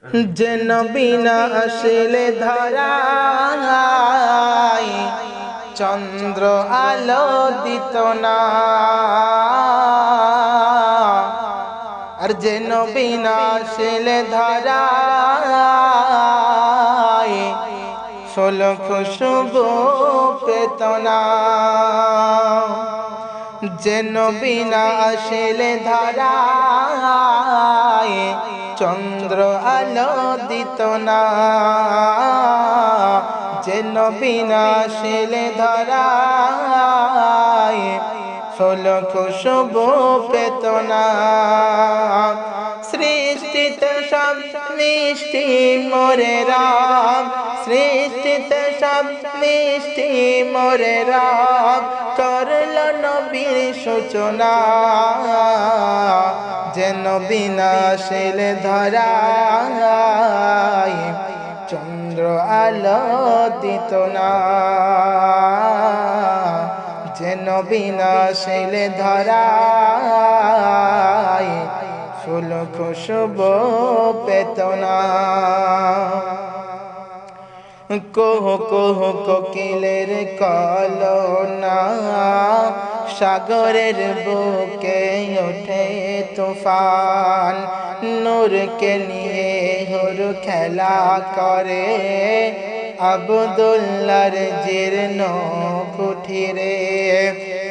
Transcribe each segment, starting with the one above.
যেন বিনা আসলে ধরায় চন্দ্র আলো দিত না, আর যেন বিনা আসলে ধরায় ফুল খুশবু পেত না। যেন বিনা আসলে ধরায় চন্দ্র আলো দিত না, যেন বিনা আসলে ধরায় ফুল খুশবু পেত না। সৃষ্টিতে সব মিষ্টি মোরে রাম, সৃষ্টিতে সব মিষ্টি মোরে রাম, করল নবীর সূচনা। যেন বিনা আসলে ধরায় চন্দ্র আলো দিত না, যেন বিনা আসলে ধরায় ফুল খুশবু পেত না। কোহ কোহ কোকিলের কলনা, সাগরের বুকে ওঠে তুফান, নূরকে নিয়ে হুর খেলা করে আব্দুল্লাহর জীর্ণ কুঠিরে।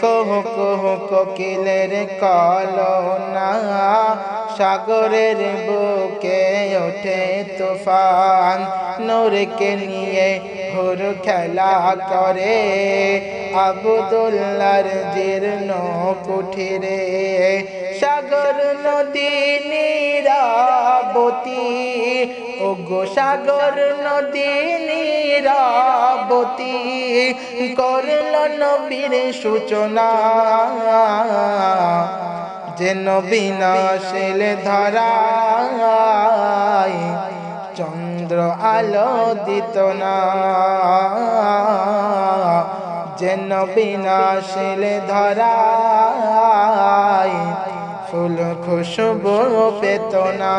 কোহ কোহ কোকিলের কলনা, সাগরের বুকে ওঠে তুফান, নূরকে নিয়ে হুর খেলা করে আব্দুল্লাহর জীর্ণ কুঠিরে। সাগর নদী নীরাবতী, ওগো সাগর নদী নীরাবতী, করল নবীর সূচনা। যেন বিনা আসলে ধরায় চন্দ্র আলো দিত না, যেন বিনা আসলে ধরায় ফুল খুশবু পেত না।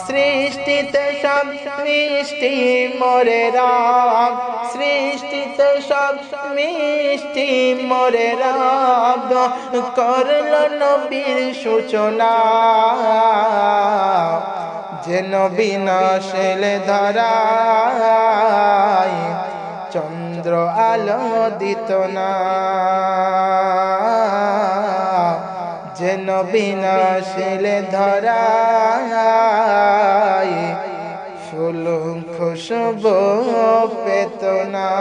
সৃষ্টিতে সব মিষ্টি মোরে রাম, সৃষ্টিতে সব মিষ্টি মোরে রাম, করল নবীর সূচনা। যেন বিনা আসলে ধরায় চন্দ্র আলো দিত না, যেন বিনা আসলে ধরায় ফুল খুশবু পেত না।